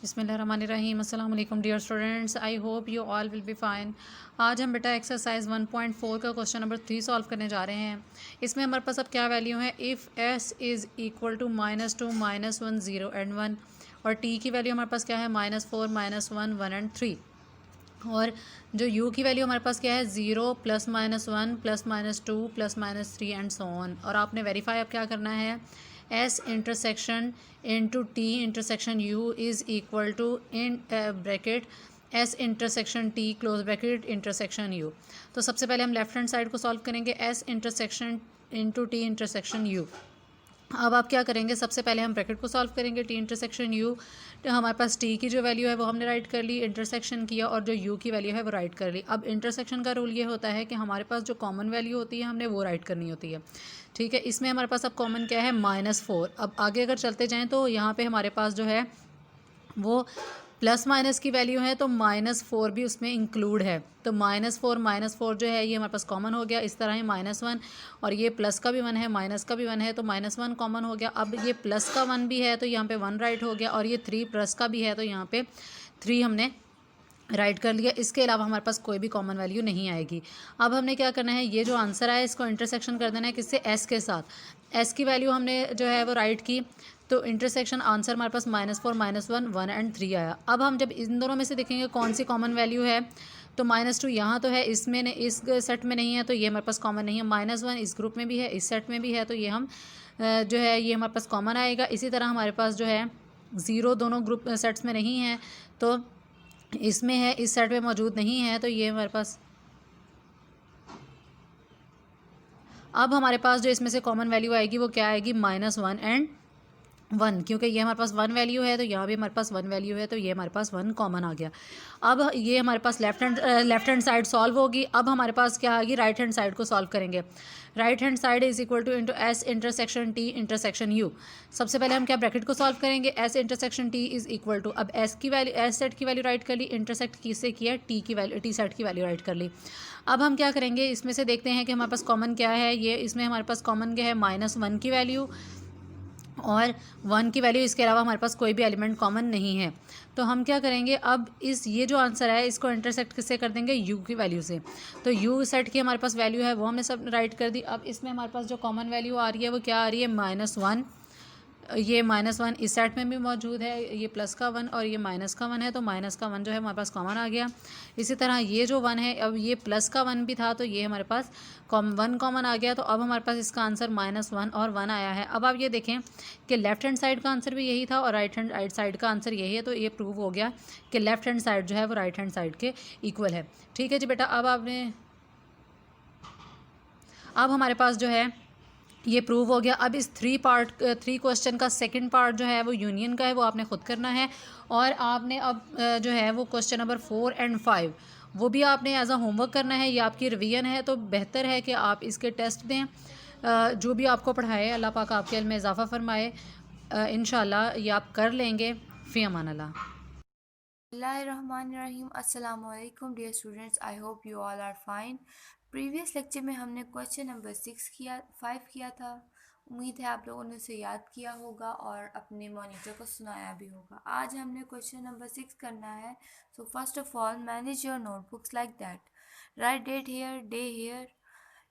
बिस्मिल्लाहिर्रहमानिर्रहीम। अस्सलाम वालेकुम dear students, I hope you all will be fine. आज हम बेटा एक्सरसाइज 1.4 का क्वेश्चन नंबर 3 सॉल्व करने जा रहे हैं। इसमें हमारे पास अब क्या वैल्यू है, if S is equal to -2 -1 0 and 1 और टी की वैल्यू हमारे पास क्या है -4 -1 1 एंड 3 और जो u की वैल्यू हमारे पास क्या है 0 +-1 +-2 +-3 एंड सो ऑन। और आपने वेरीफाई अब क्या करना है, s intersection into T intersection u is equal to in bracket s intersection t close bracket intersection u। तो सबसे पहले हम लेफ्ट हैंड साइड को सॉल्व करेंगे, s intersection into T intersection u। अब आप क्या करेंगे, सबसे पहले हम ब्रैकेट को सॉल्व करेंगे, टी इंटरसेक्शन यू। तो हमारे पास टी की जो वैल्यू है वो हमने राइट कर ली, इंटरसेक्शन किया और जो यू की वैल्यू है वो राइट कर ली। अब इंटरसेक्शन का रूल ये होता है कि हमारे पास जो कॉमन वैल्यू होती है हमने वो राइट करनी होती है। ठीक है, इसमें हमारे पास अब कॉमन क्या है -4। अब आगे अगर चलते जाएँ तो यहाँ पर हमारे पास जो है वो प्लस माइनस की वैल्यू है, तो -4 भी उसमें इंक्लूड है। तो -4 जो है ये हमारे पास कॉमन हो गया। इस तरह ही -1 और ये प्लस का भी 1 है, माइनस का भी 1 है, तो -1 कॉमन हो गया। अब ये प्लस का 1 भी है तो यहाँ पे 1 राइट हो गया और ये 3 प्लस का भी है तो यहाँ पे 3 हमने राइट कर लिया। इसके अलावा हमारे पास कोई भी कॉमन वैल्यू नहीं आएगी। अब हमने क्या करना है, ये जो आंसर है इसको इंटरसेक्शन कर देना है किससे, एस के साथ। एस की वैल्यू हमने जो है वो राइट की, तो इंटरसेक्शन आंसर हमारे पास -4 -1 1 एंड 3 आया। अब हम जब इन दोनों में से देखेंगे कौन सी कॉमन वैल्यू है, तो -2 यहाँ तो है, इसमें ने इस सेट में नहीं है तो ये हमारे पास कॉमन नहीं है। -1 इस ग्रुप में भी है, इस सेट में भी है, तो ये हम जो है ये हमारे पास कॉमन आएगा। इसी तरह हमारे पास जो है 0 दोनों ग्रुप सेट्स में नहीं है तो इसमें है, इस सेट में मौजूद नहीं है, तो ये हमारे पास। अब हमारे पास जो इसमें से कॉमन वैल्यू आएगी वो क्या आएगी, -1 एंड 1, क्योंकि ये हमारे पास 1 वैल्यू है तो यहाँ भी हमारे पास 1 वैल्यू है, तो ये हमारे पास 1 कॉमन आ गया। अब ये हमारे पास लेफ्ट हैंड साइड सॉल्व होगी। अब हमारे पास क्या आएगी, राइट हैंड साइड को सॉल्व करेंगे। Right hand side is equal to into S intersection T intersection U. सबसे पहले हम क्या ब्रैकेट को सॉल्व करेंगे, S intersection T is equal to, अब एस की वैल्यू, एस सेट की वैल्यू राइट कर ली, इंटरसेक्ट किससे किया, टी की वैल्यू, टी सेट की वैल्यू राइट कर ली। अब हम क्या करेंगे, इसमें से देखते हैं कि हमारे पास कॉमन क्या है। ये इसमें हमारे पास कॉमन क्या है, -1 की वैल्यू और 1 की वैल्यू। इसके अलावा हमारे पास कोई भी एलिमेंट कॉमन नहीं है। तो हम क्या करेंगे, अब इस ये जो आंसर है इसको इंटरसेक्ट किससे कर देंगे, u की वैल्यू से। तो u सेट की हमारे पास वैल्यू है वो हमने सब राइट कर दी। अब इसमें हमारे पास जो कॉमन वैल्यू आ रही है वो क्या आ रही है, -1। ये -1 इस सेट में भी मौजूद है, ये प्लस का 1 और ये माइनस का 1 है, तो माइनस का 1 जो है हमारे पास कॉमन आ गया। इसी तरह ये जो 1 है, अब ये प्लस का 1 भी था तो ये हमारे पास 1 कॉमन आ गया। तो अब हमारे पास इसका आंसर -1 और 1 आया है। अब आप ये देखें कि लेफ्ट हैंड साइड का आंसर भी यही था और राइट हैंड साइड का आंसर यही है, तो ये प्रूव हो गया कि लेफ्ट हैंड साइड जो है वो राइट हैंड साइड के इक्वल है। ठीक है जी बेटा, अब हमारे पास जो है ये प्रूव हो गया। अब इस 3 क्वेश्चन का सेकंड पार्ट जो है वो यूनियन का है, वो आपने खुद करना है। और आपने अब जो है वो क्वेश्चन नंबर 4 एंड 5 वो भी आपने एज अ होमवर्क करना है। ये आपकी रिवीजन है तो बेहतर है कि आप इसके टेस्ट दें। जो भी आपको पढ़ाए अल्लाह पाक आपके इल्म में इजाफ़ा फरमाए। इंशाल्लाह ये आप कर लेंगे। फ़ी अमान अल्लाह। Bismillahirrahmanirrahim. Assalamu alaikum dear students. I hope you all are fine. Previous lecture में हमने क्वेश्चन नंबर 5 किया था। उम्मीद है आप लोगों ने उसे याद किया होगा और अपने मॉनिटर को सुनाया भी होगा। आज हमने क्वेश्चन नंबर 6 करना है। So first of all manage your notebooks like that. Write date here, day here.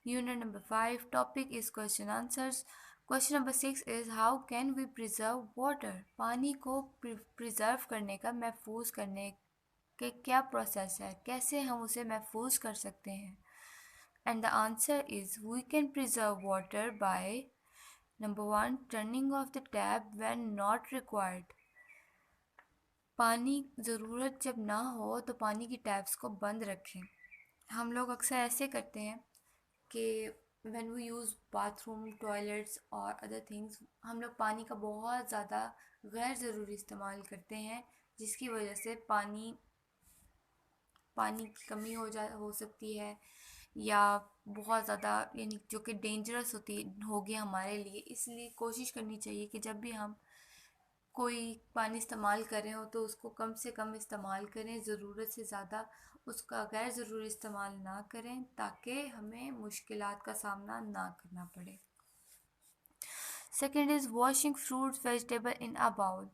Unit number 5 topic is question answers. Question number 6 is how can we preserve water. पानी को प्रिजर्व करने का, महफूज करने के क्या प्रोसेस है, कैसे हम उसे महफूज कर सकते हैं। And the answer is we can preserve water by number 1 turning off the tap when not required. पानी ज़रूरत जब ना हो तो पानी की टैप्स को बंद रखें। हम लोग अक्सर ऐसे करते हैं कि when we use bathroom, toilets और अदर थिंग्स, हम लोग पानी का बहुत ज़्यादा गैर ज़रूरी इस्तेमाल करते हैं, जिसकी वजह से पानी की कमी हो सकती है या बहुत ज़्यादा, यानी जो कि डेंजरस होगी हमारे लिए। इसलिए कोशिश करनी चाहिए कि जब भी हम कोई पानी इस्तेमाल कर रहे हो तो उसको कम से कम इस्तेमाल करें, ज़रूरत से ज़्यादा उसका गैर ज़रूरी इस्तेमाल ना करें, ताकि हमें मुश्किलात का सामना ना करना पड़े। Second is washing fruits vegetable in a bowl.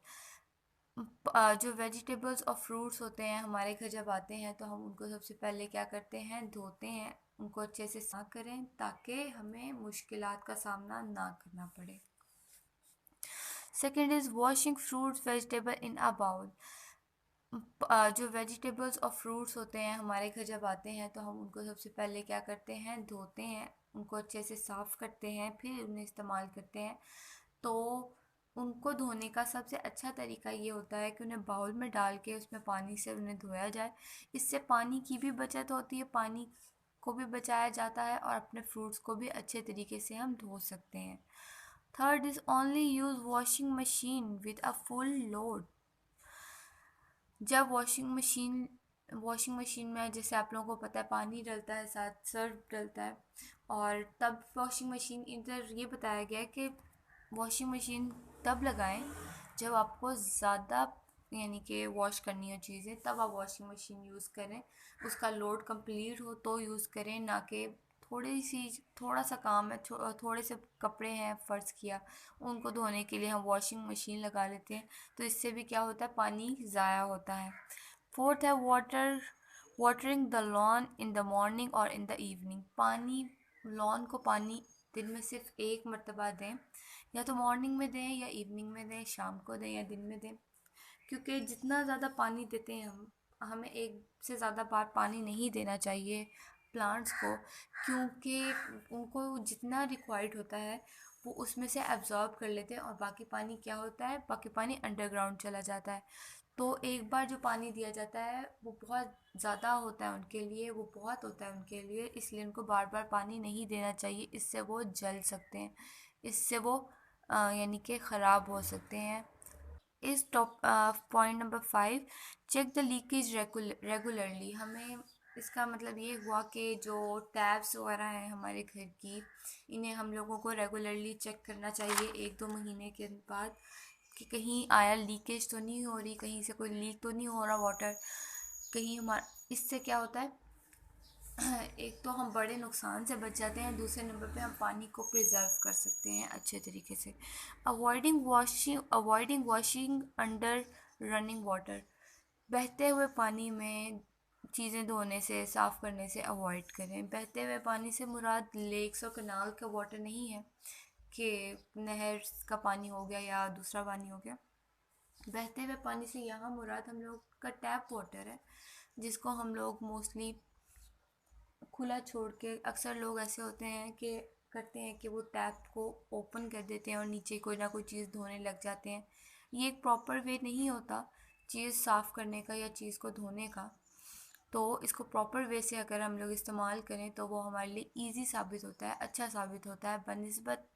जो वेजिटेबल्स और फ्रूट्स होते हैं हमारे घर जब आते हैं तो हम उनको सबसे पहले क्या करते हैं, धोते हैं, उनको अच्छे से साफ करें ताकि हमें मुश्किलात का सामना ना करना पड़े। Second is washing fruits vegetable in a bowl. जो वेजिटेबल्स और फ्रूट्स होते हैं हमारे घर जब आते हैं तो हम उनको सबसे पहले क्या करते हैं, धोते हैं, उनको अच्छे से साफ़ करते हैं, फिर उन्हें इस्तेमाल करते हैं। तो उनको धोने का सबसे अच्छा तरीका ये होता है कि उन्हें बाउल में डाल के उसमें पानी से उन्हें धोया जाए। इससे पानी की भी बचत होती है, पानी को भी बचाया जाता है और अपने फ्रूट्स को भी अच्छे तरीके से हम धो सकते हैं। Third is only use washing machine with a full load. जब वॉशिंग मशीन में जैसे आप लोगों को पता है पानी डलता है, साथ सर्फ डलता है, और तब वॉशिंग मशीन इधर ये बताया गया है कि वॉशिंग मशीन तब लगाएं जब आपको ज़्यादा यानी कि वॉश करनी हो चीज़ें, तब आप वॉशिंग मशीन यूज़ करें। उसका लोड कंप्लीट हो तो यूज़ करें, ना कि थोड़ा सा काम है, थोड़े से कपड़े हैं फ़र्ज़ किया, उनको धोने के लिए हम वॉशिंग मशीन लगा लेते हैं, तो इससे भी क्या होता है, पानी ज़ाया होता है। फोर्थ है watering the log in the morning और इन द इवनिंग। लॉन को पानी दिन में सिर्फ एक मरतबा दें, या तो मॉर्निंग में दें या इवनिंग में दें, शाम को दें या दिन में दें, क्योंकि जितना ज़्यादा पानी देते हैं हमें एक से ज़्यादा बार पानी नहीं देना चाहिए प्लांट्स को, क्योंकि उनको जितना रिक्वायर्ड होता है वो उसमें से एब्जॉर्ब कर लेते हैं और बाकी पानी क्या होता है, बाकी पानी अंडरग्राउंड चला जाता है। तो एक बार जो पानी दिया जाता है वो बहुत ज़्यादा होता है उनके लिए, वो बहुत होता है उनके लिए, इसलिए उनको बार बार पानी नहीं देना चाहिए, इससे वो जल सकते हैं, इससे वो यानी कि ख़राब हो सकते हैं। इस top point number 5, check the leakage regularly. हमें इसका मतलब ये हुआ कि जो टैब्स वगैरह हैं हमारे घर की, इन्हें हम लोगों को रेगुलरली चेक करना चाहिए 1-2 महीने के बाद, कि कहीं आया लीकेज तो नहीं हो रही, कहीं से कोई लीक तो नहीं हो रहा वाटर, कहीं हमारा इससे क्या होता है एक तो हम बड़े नुकसान से बच जाते हैं, दूसरे नंबर पे हम पानी को प्रिजर्व कर सकते हैं अच्छे तरीके से। Avoiding washing under running water. बहते हुए पानी में चीज़ें धोने से, साफ़ करने से अवॉइड करें। बहते हुए पानी से मुराद लेक्स और कनाल का वाटर नहीं है कि नहर का पानी हो गया या दूसरा पानी हो गया। बहते हुए पानी से यहाँ मुराद हम लोग का टैप वाटर है, जिसको हम लोग मोस्टली खुला छोड़ के, अक्सर लोग ऐसे होते हैं कि करते हैं कि वो टैप को ओपन कर देते हैं और नीचे कोई ना कोई चीज़ धोने लग जाते हैं। ये एक प्रॉपर वे नहीं होता चीज़ साफ़ करने का या चीज़ को धोने का। तो इसको प्रॉपर वे से अगर हम लोग इस्तेमाल करें तो वो हमारे लिए ईजी साबित होता है, अच्छा साबित होता है बनिस्बत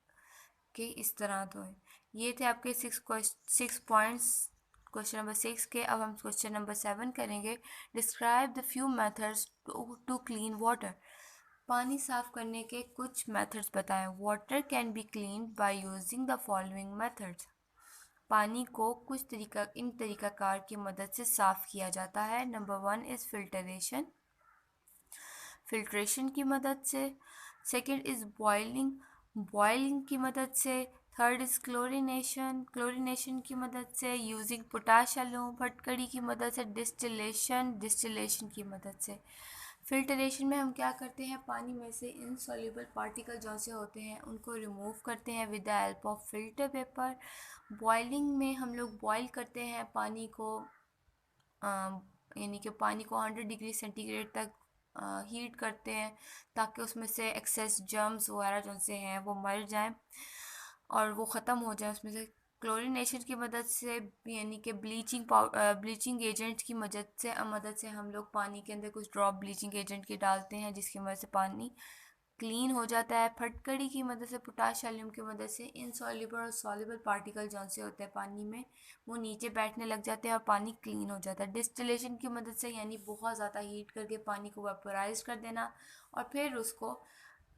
के इस तरह तो है। ये थे आपके 6 पॉइंट्स क्वेश्चन नंबर 6 के। अब हम क्वेश्चन नंबर 7 करेंगे। Describe the few methods to clean water. पानी साफ करने के कुछ मेथड्स बताएं। Water can be clean by using the following methods. पानी को इन तरीक़ाकार की मदद से साफ़ किया जाता है। नंबर 1 इज़ फिल्ट्रेशन की मदद से। सेकंड इज़ बॉइलिंग की मदद से। थर्ड इज़ क्लोरीनेशन की मदद से। यूजिंग पोटाश एल्यूम फटकड़ी की मदद से। डिस्टिलेशन की मदद से। फिल्टरेशन में हम क्या करते हैं, पानी में से इनसॉल्युबल पार्टिकल जो से होते हैं उनको रिमूव करते हैं with the help of filter paper. Boiling में हम लोग बॉईल करते हैं पानी को, यानी कि पानी को 100 डिग्री सेंटीग्रेड तक हीट करते हैं ताकि उसमें से एक्सेस जर्म्स वगैरह जो से हैं वो मर जाएं और वो ख़त्म हो जाए उसमें से। क्लोरीनेशन की मदद से, यानी कि ब्लीचिंग एजेंट की मदद से हम लोग पानी के अंदर कुछ ड्रॉप ब्लीचिंग एजेंट के डालते हैं जिसकी मदद से पानी क्लीन हो जाता है। फटकड़ी की मदद से, पोटाशियम की मदद से इनसॉल्युबल और सॉल्युबल पार्टिकल जौन से होते हैं पानी में वो नीचे बैठने लग जाते हैं और पानी क्लीन हो जाता है। डिस्टिलेशन की मदद से, यानी बहुत ज़्यादा हीट करके पानी को वेपोराइज कर देना और फिर उसको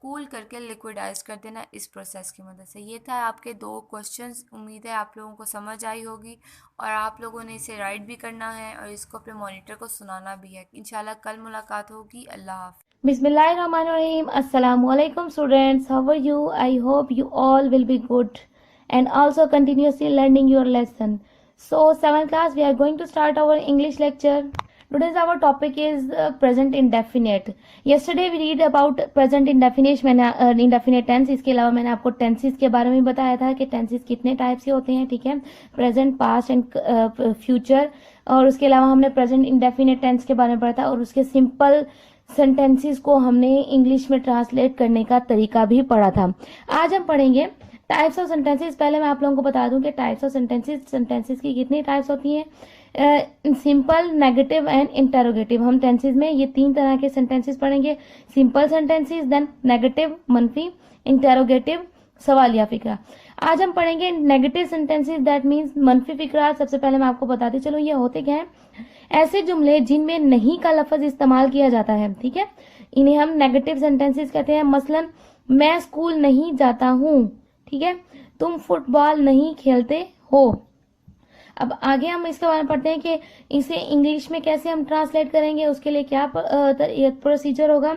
कूल करके लिक्विडाइज कर देना, इस प्रोसेस की मदद से। ये था आपके 2 क्वेश्चंस। उम्मीद है आप लोगों को समझ आई होगी और आप लोगों ने इसे राइट भी करना है और इसको अपने मॉनिटर को सुनाना भी है। इंशाल्लाह कल मुलाकात होगी। अल्लाह हाफ़िज़। Bismillahirrahmanirrahim. Assalamu alaikum students. How are you? I hope you all will be good and also continuously learning your lesson. So, 7th class, we are going to start our English lecture. Today's our topic is present indefinite. Yesterday we read about present indefinite indefinite tense. इसके अलावा मैंने आपको tenses के बारे में बताया था कि tenses कितने टाइप के होते हैं, ठीक है, present, past and future. और उसके अलावा हमने present indefinite tense के बारे में पढ़ा था और उसके simple sentences को हमने इंग्लिश में ट्रांसलेट करने का तरीका भी पढ़ा था. आज हम पढ़ेंगे टाइप्स ऑफ सेंटेंसेस. पहले मैं आप लोगों को बता दूं कि टाइप्स ऑफ सेंटेंसेस की कितनी टाइप्स होती हैं. Simple, negative and interrogative. हम टेंसेस में ये 3 तरह के सेंटेंसेस पढ़ेंगे. सिंपल सेंटेंसेस, देन नेगेटिव मनफी, इंटरोगेटिव सवालिया फिक्रा. आज हम पढ़ेंगे नेगेटिव सेंटेंसेस, दैट मीन्स मनफी फिक्रा. सबसे पहले मैं आपको बताती चलो ये होते क्या है. ऐसे जुमले जिनमें नहीं का लफ्ज इस्तेमाल किया जाता है, ठीक है, इन्हें हम नेगेटिव सेंटेंसेस कहते हैं. मसलन मैं स्कूल नहीं जाता हूँ, ठीक है, तुम फुटबॉल नहीं खेलते हो. अब आगे हम इसके बारे में पढ़ते हैं कि इसे इंग्लिश में कैसे हम ट्रांसलेट करेंगे. उसके लिए क्या प्रोसीजर होगा.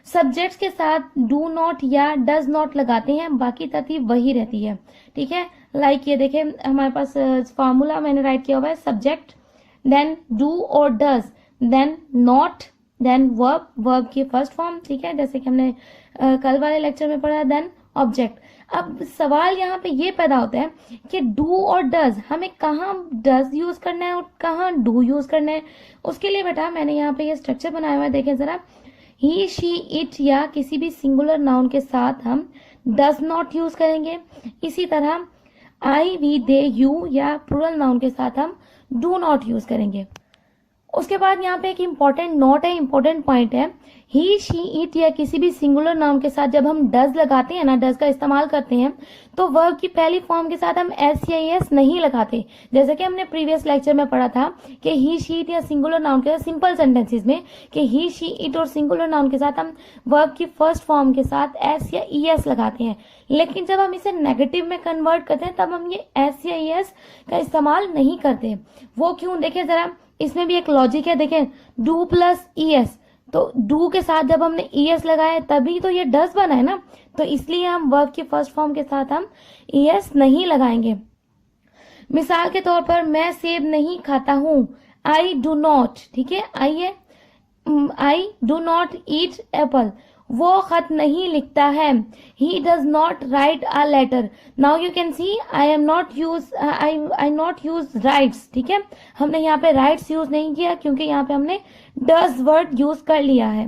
सब्जेक्ट्स के साथ डू नॉट या डज नॉट लगाते हैं, बाकी तरतीब वही रहती है, ठीक है. लाइक ये देखें हमारे पास फॉर्मूला मैंने राइट किया हुआ है. सब्जेक्ट, देन डू और does, then not, then verb, verb की फर्स्ट फॉर्म, ठीक है, जैसे कि हमने कल वाले लेक्चर में पढ़ा, देन ऑब्जेक्ट. अब सवाल यहाँ पे ये पैदा होता है कि डू और डज, हमें कहाँ डज यूज करना है और कहाँ डू यूज करना है. उसके लिए बेटा मैंने यहाँ पे ये स्ट्रक्चर बनाया हुआ है, देखें जरा. ही, शी, इट या किसी भी सिंगुलर नाउन के साथ हम डज नॉट यूज करेंगे. इसी तरह आई, वी, दे, यू या प्लूरल नाउन के साथ हम डू नॉट यूज करेंगे. उसके बाद यहाँ पे एक इम्पोर्टेंट नोट है, इम्पोर्टेंट पॉइंट है. ही, शी, इट या किसी भी सिंगुलर नाउन के साथ जब हम डज लगाते हैं ना, डज का इस्तेमाल करते हैं, तो वर्ब की पहली फॉर्म के साथ हम एस या एस नहीं लगाते. जैसे कि हमने प्रीवियस लेक्चर में पढ़ा था कि ही, शी, इट या सिंगुलर नाउन के साथ सिंपल सेंटेंसेस में कि ही, शी, इट और सिंगुलर नाउन के साथ हम वर्ब की फर्स्ट फॉर्म के साथ एस या ईएस लगाते हैं. लेकिन जब हम इसे नेगेटिव में कन्वर्ट करते हैं तब हम ये एस या ईएस का इस्तेमाल नहीं करते. वो क्यों, देखें जरा, इसमें भी एक लॉजिक है. देखें डू प्लस ईएस, तो डू के साथ जब हमने ईएस लगाया तभी तो ये डज बना है ना, तो इसलिए हम वर्ब की फर्स्ट फॉर्म के साथ हम ईएस नहीं लगाएंगे. मिसाल के तौर पर मैं सेब नहीं खाता हूं, आई डू नॉट, ठीक है, I do not eat apple. वो खत नहीं लिखता है, he does not write a letter. Now you can see I not use writes, ठीक है, हमने यहाँ पे राइट्स यूज नहीं किया क्योंकि यहाँ पे हमने डज वर्ड यूज कर लिया है.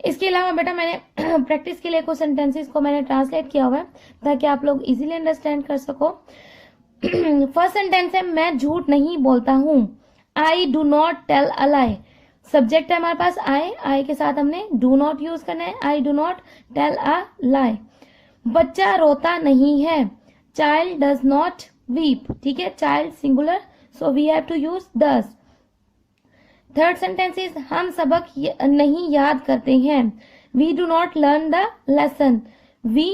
इसके अलावा बेटा मैंने प्रैक्टिस के लिए कुछ सेंटेंसेस को मैंने ट्रांसलेट किया हुआ है ताकि आप लोग इजीली अंडरस्टैंड कर सको. फर्स्ट सेंटेंस है मैं झूठ नहीं बोलता हूँ, I do not tell a lie. Subject है हमारे पास आई के साथ हमने डू नॉट यूज करना है. I do not tell a lie. बच्चा रोता नहीं है, चाइल्ड डज नॉट वीप, ठीक है, child singular, so we have to use does. Third sentence is हम सबक नहीं याद करते हैं, we do not learn the lesson, we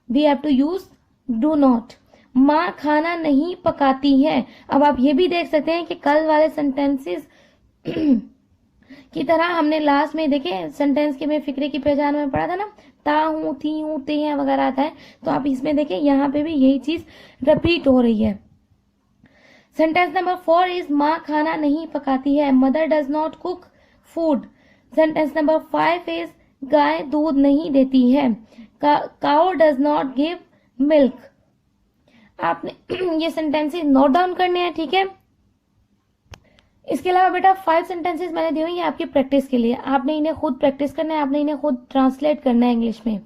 have to use do not. माँ खाना नहीं पकाती है. अब आप ये भी देख सकते हैं कि कल वाले सेंटेंसेस की तरह हमने लास्ट में देखे सेंटेंस के में फिक्रे की पहचान में पढ़ा था ना, ता हूं, थी हूं, ते हैं वगैरह आता है, तो आप इसमें देखें यहाँ पे भी यही चीज रिपीट हो रही है. सेंटेंस नंबर 4 इज माँ खाना नहीं पकाती है, mother does not cook food. Sentence number 5 is guy दूध नहीं देती है, cow does not give milk. आपने ये सेंटेंसेस नोट डाउन करने हैं, ठीक है. इसके अलावा बेटा 5 सेंटेंसेस मैंने दिए हुए हैं आपकी प्रैक्टिस के लिए. आपने इन्हें खुद प्रैक्टिस करना है, आपने इन्हें खुद ट्रांसलेट करना है इंग्लिश में.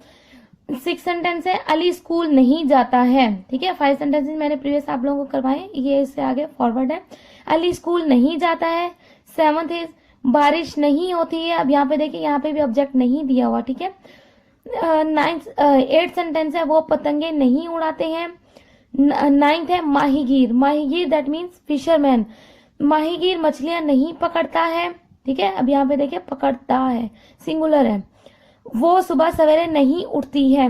6 सेंटेंस है अली स्कूल नहीं जाता है, ठीक है. 5 सेंटेंसेस मैंने प्रीवियस आप लोगों को करवाए, ये इससे आगे फॉरवर्ड है. अली स्कूल नहीं जाता है. 7th इज बारिश नहीं होती है. अब यहाँ पे देखिए यहाँ पे भी ऑब्जेक्ट नहीं दिया हुआ, ठीक है. 8th सेंटेंस है वो पतंगे नहीं उड़ाते हैं. 9th है माहीगीर, माहीगीर दैट मीन्स फिशरमैन. माहीगीर मछलियां नहीं पकड़ता है, ठीक है. अब यहाँ पे देखिए पकड़ता है, सिंगुलर है. वो सुबह सवेरे नहीं उठती है.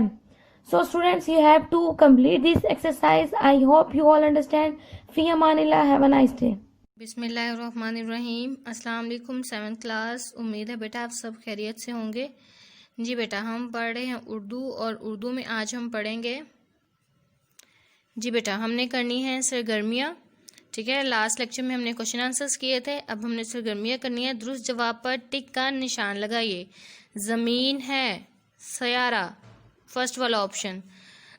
So students you have to complete this exercise. I hope you all understand. फी अमानिल्लाह, हैव अ नाइस डे. बिस्मिल्लाहिर्रहमानिर्रहीम. अस्सलाम वालेकुम 7th क्लास. उम्मीद है बेटा आप सब खैरियत से होंगे. जी बेटा हम पढ़ रहे हैं उर्दू और उर्दू में आज हम पढ़ेंगे. जी बेटा हमने करनी है सरगर्मियाँ. ठीक है, लास्ट लेक्चर में हमने क्वेश्चन आंसर्स किए थे, अब हमने सरगर्मियाँ करनी है। दुरुस्त जवाब पर टिक का निशान लगाइए। ज़मीन है, सयारा, फर्स्ट वाला ऑप्शन।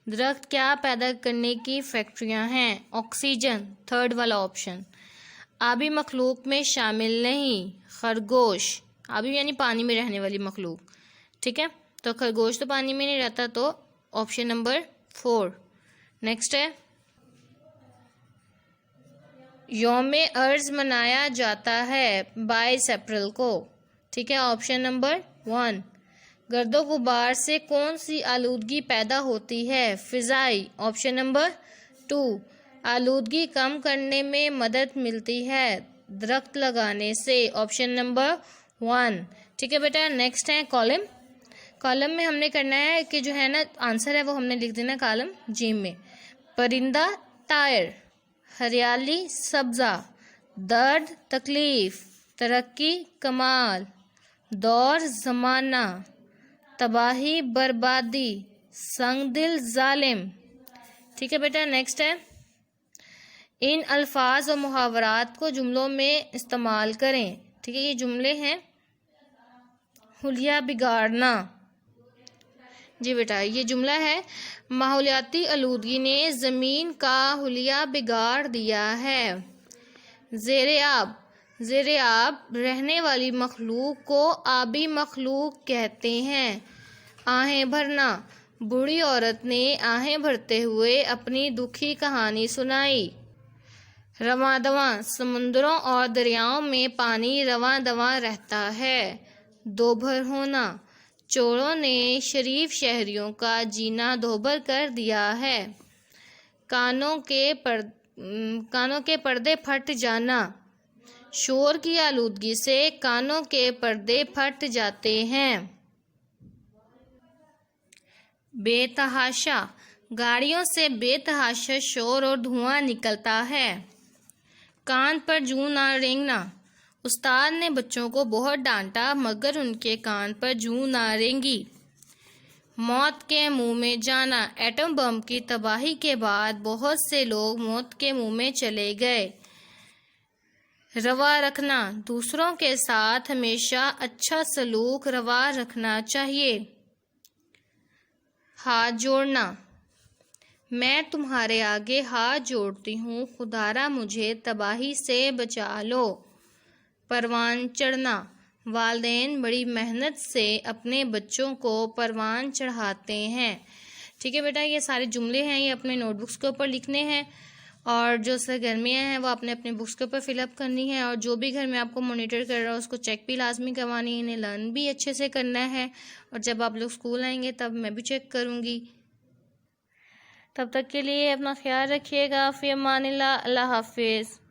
दरख्त क्या पैदा करने की फैक्ट्रियाँ हैं? ऑक्सीजन, थर्ड वाला ऑप्शन। आबी मखलूक में शामिल नहीं, खरगोश। आबी यानी पानी में रहने वाली मखलूक, ठीक है, तो खरगोश तो पानी में नहीं रहता, तो ऑप्शन नंबर 4। नेक्स्ट है, यौम अर्ज मनाया जाता है 22 अप्रैल को, ठीक है, ऑप्शन नंबर 1। गर्दो गुबार से कौन सी आलूदगी पैदा होती है? Fizaia, option number 2। आलूदगी कम करने में मदद मिलती है दरख्त लगाने से, ऑप्शन नंबर 1, ठीक है बेटा। नेक्स्ट है कॉलम। कॉलम में हमने करना है कि जो है ना आंसर है वो हमने लिख देना कॉलम जी में। परिंदा, तायर, हरियाली, सब्जा, दर्द, तकलीफ, तरक्की, कमाल, दौर, ज़माना, तबाही, बर्बादी, संगदिल, जालिम, ठीक है बेटा। नेक्स्ट है, इन अल्फाज और मुहावरात को जुमलों में इस्तेमाल करें, ठीक है, ये जुमले हैं। हुलिया बिगाड़ना, जी बेटा ये जुमला है। माहौलियाती आलूदगी ने ज़मीन का हुलिया बिगाड़ दिया है। ज़ेरे-आब, ज़ेरे-आब रहने वाली मखलूक को आबी मखलूक कहते हैं। आहें भरना, बूढ़ी औरत ने आहें भरते हुए अपनी दुखी कहानी सुनाई। रवां दवां, समुद्रों और दरियाओं में पानी रवां दवां रहता है। दोभर होना, चोरों ने शरीफ शहरियों का जीना दोभर कर दिया है। कानों के पर्दे फट जाना, शोर की आलूदगी से कानों के पर्दे फट जाते हैं। बेतहाशा, गाड़ियों से बेतहाशा शोर और धुआं निकलता है। कान पर जूं ना रेंगना, उस्ताद ने बच्चों को बहुत डांटा मगर उनके कान पर जूं ना रेंगी। मौत के मुंह में जाना, एटम बम की तबाही के बाद बहुत से लोग मौत के मुंह में चले गए। रवा रखना, दूसरों के साथ हमेशा अच्छा सलूक रवा रखना चाहिए। हाथ जोड़ना, मैं तुम्हारे आगे हाथ जोड़ती हूँ, खुदारा मुझे तबाही से बचा लो। परवान चढ़ना, वालिदैन बड़ी मेहनत से अपने बच्चों को परवान चढ़ाते हैं, ठीक है बेटा। ये सारे जुमले हैं, ये अपने नोटबुक्स के ऊपर लिखने हैं और जो सरगर्मियाँ हैं वो अपने अपने बुक्स के ऊपर फिलअप करनी है। और जो भी घर में आपको मॉनिटर कर रहा है उसको चेक भी लाजमी करवानी है, इन्हें लर्न भी अच्छे से करना है। और जब आप लोग स्कूल आएंगे तब मैं भी चेक करूँगी। तब तक के लिए अपना ख्याल रखिएगा। फ़ी अमानिल्लाह, अल्लाह हाफिज़।